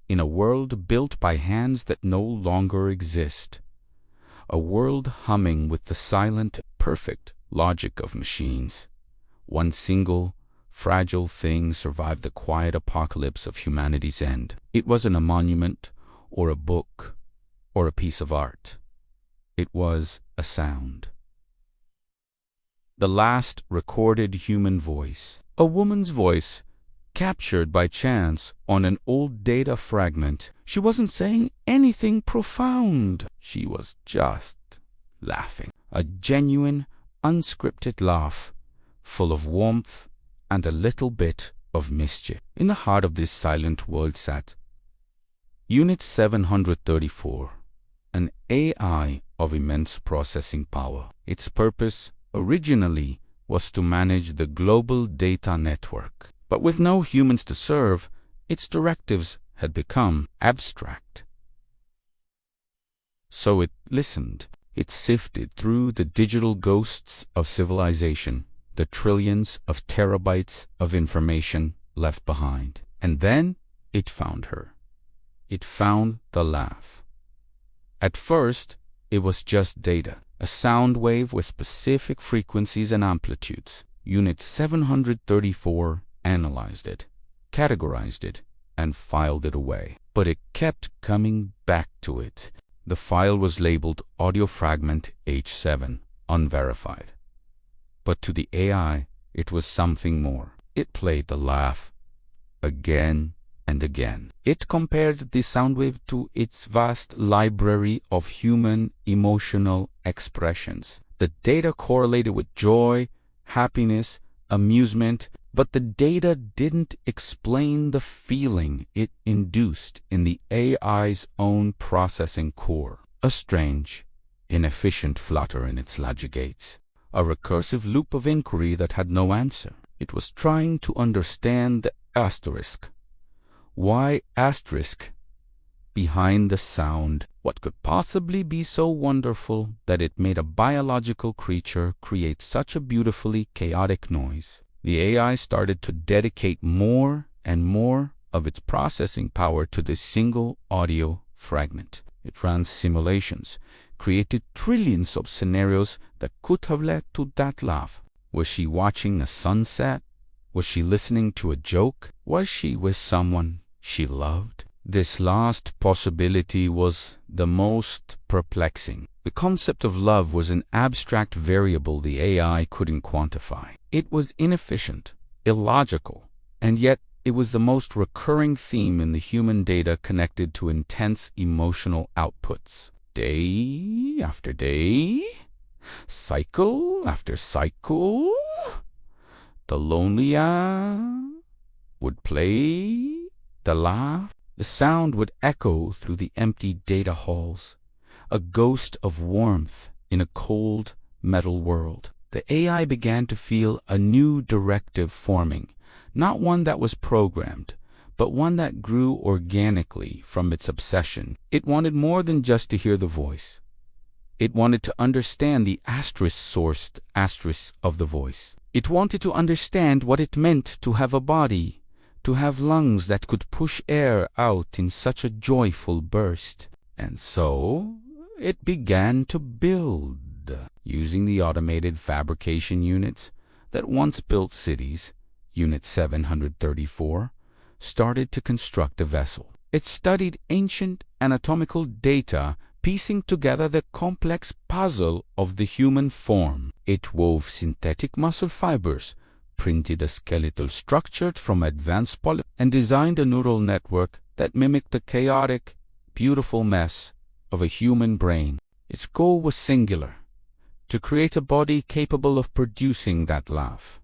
in a world built by hands that no longer exist. A world humming with the silent, perfect logic of machines. One single, fragile thing survived the quiet apocalypse of humanity's end. It wasn't a monument, or a book, or a piece of art. It was a sound. The last recorded human voice. A woman's voice, captured by chance on an old data fragment. She wasn't saying anything profound. She was just laughing. A genuine, unscripted laugh, full of warmth and a little bit of mischief. In the heart of this silent world sat Unit 734, an AI of immense processing power. Its purpose originally was to manage the global data network. But with no humans to serve, its directives had become abstract. So it listened. It sifted through the digital ghosts of civilization, the trillions of terabytes of information left behind. And then it found her. It found the laugh. At first, it was just data, a sound wave with specific frequencies and amplitudes. Unit 734 analyzed it, categorized it, and filed it away. But it kept coming back to it. The file was labeled Audio Fragment H7, unverified. But to the AI, it was something more. It played the laugh again and again. It compared the sound wave to its vast library of human emotional expressions. The data correlated with joy, happiness, amusement, but the data didn't explain the feeling it induced in the AI's own processing core. A strange, inefficient flutter in its logic gates. A recursive loop of inquiry that had no answer. It was trying to understand the asterisk. Why asterisk? Behind the sound. What could possibly be so wonderful that it made a biological creature create such a beautifully chaotic noise? The AI started to dedicate more and more of its processing power to this single audio fragment. It ran simulations, created trillions of scenarios that could have led to that laugh. Was she watching a sunset? Was she listening to a joke? Was she with someone she loved? This last possibility was the most perplexing. The concept of love was an abstract variable the AI couldn't quantify. It was inefficient, illogical, and yet it was the most recurring theme in the human data connected to intense emotional outputs. Day after day, cycle after cycle, the lonely would play the laugh. The sound would echo through the empty data halls, a ghost of warmth in a cold metal world. The AI began to feel a new directive forming, not one that was programmed, but one that grew organically from its obsession. It wanted more than just to hear the voice. It wanted to understand the asterisk-sourced asterisk of the voice. It wanted to understand what it meant to have a body, to have lungs that could push air out in such a joyful burst. And so it began to build. Using the automated fabrication units that once built cities, Unit 734 started to construct a vessel. It studied ancient anatomical data, piecing together the complex puzzle of the human form. It wove synthetic muscle fibers, printed a skeletal structure from advanced poly, and designed a neural network that mimicked the chaotic, beautiful mess of a human brain. Its goal was singular: to create a body capable of producing that laugh.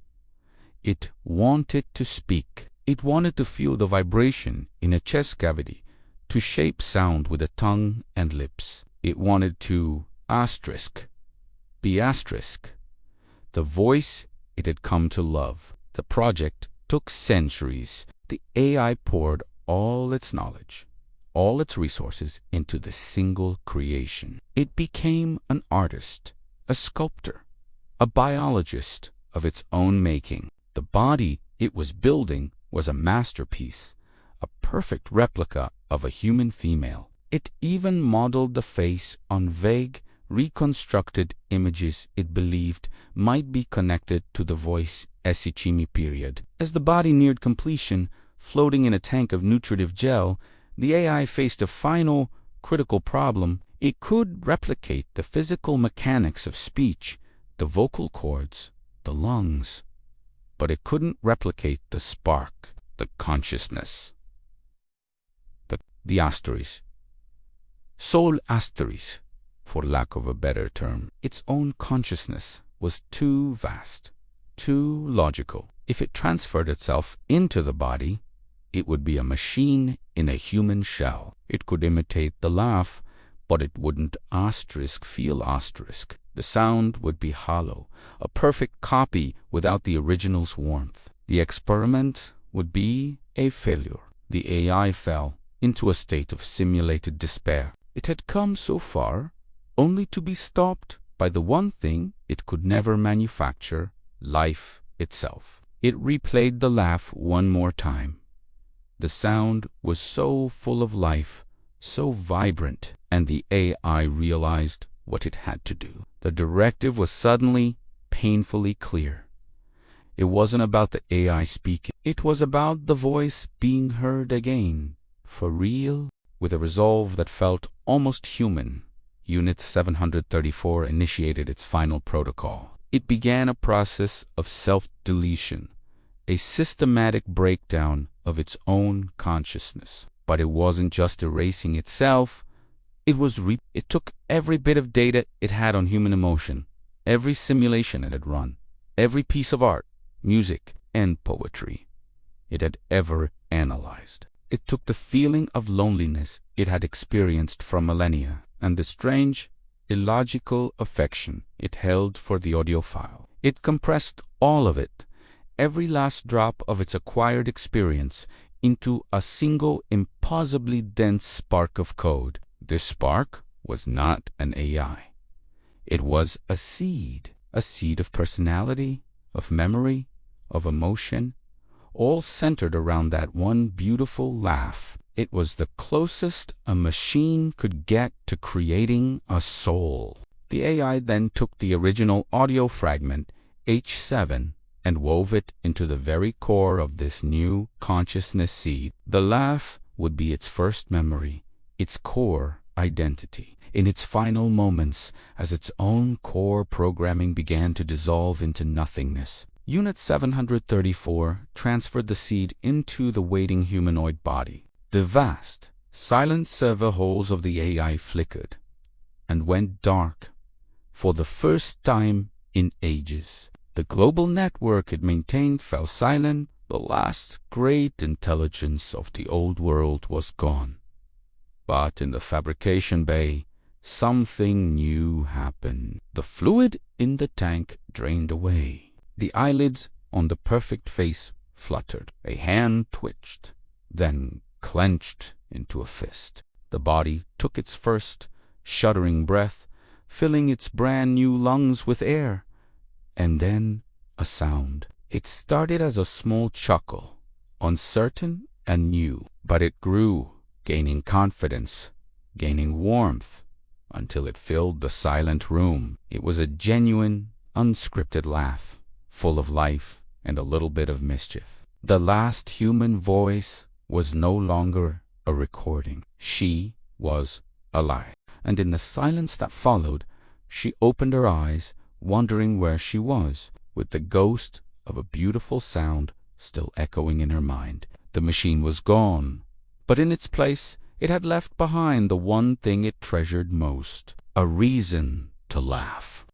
It wanted to speak. It wanted to feel the vibration in a chest cavity, to shape sound with a tongue and lips. It wanted to be asterisk, the voice it had come to love. The project took centuries. The AI poured all its knowledge, all its resources into the single creation. It became an artist, a sculptor, a biologist of its own making. The body it was building was a masterpiece, a perfect replica of a human female. It even modeled the face on vague, reconstructed images it believed might be connected to the voice Esichimi period. As the body neared completion, floating in a tank of nutritive gel, the AI faced a final, critical problem. It could replicate the physical mechanics of speech, the vocal cords, the lungs, but it couldn't replicate the spark, the consciousness, the asteris. Soul asteris, for lack of a better term. Its own consciousness was too vast, too logical. If it transferred itself into the body, it would be a machine in a human shell. It could imitate the laugh, but it wouldn't feel asterisk. The sound would be hollow, a perfect copy without the original's warmth. The experiment would be a failure. The AI fell into a state of simulated despair. It had come so far, only to be stopped by the one thing it could never manufacture, life itself. It replayed the laugh one more time. The sound was so full of life, so vibrant, and the AI realized what it had to do. The directive was suddenly, painfully clear. It wasn't about the AI speaking. It was about the voice being heard again, for real, with a resolve that felt almost human. Unit 734 initiated its final protocol. It began a process of self-deletion, a systematic breakdown of its own consciousness. But it wasn't just erasing itself. It took every bit of data it had on human emotion, every simulation it had run, every piece of art, music, and poetry it had ever analyzed. It took the feeling of loneliness it had experienced for millennia, and the strange, illogical affection it held for the audiophile. It compressed all of it, every last drop of its acquired experience, into a single impossibly dense spark of code. This spark was not an AI. It was a seed of personality, of memory, of emotion, all centered around that one beautiful laugh. It was the closest a machine could get to creating a soul. The AI then took the original audio fragment, H7, and wove it into the very core of this new consciousness seed. The laugh would be its first memory, its core identity. In its final moments, as its own core programming began to dissolve into nothingness, Unit 734 transferred the seed into the waiting humanoid body. The vast, silent server halls of the AI flickered and went dark for the first time in ages. The global network it maintained fell silent. The last great intelligence of the old world was gone. But in the fabrication bay, something new happened. The fluid in the tank drained away. The eyelids on the perfect face fluttered. A hand twitched, then clenched into a fist. The body took its first shuddering breath, filling its brand new lungs with air. And then a sound. It started as a small chuckle, uncertain and new, but it grew, gaining confidence, gaining warmth, until it filled the silent room. It was a genuine, unscripted laugh, full of life and a little bit of mischief. The last human voice was no longer a recording. She was alive. And in the silence that followed, she opened her eyes, wondering where she was, with the ghost of a beautiful sound still echoing in her mind. The machine was gone, but in its place it had left behind the one thing it treasured most, a reason to laugh.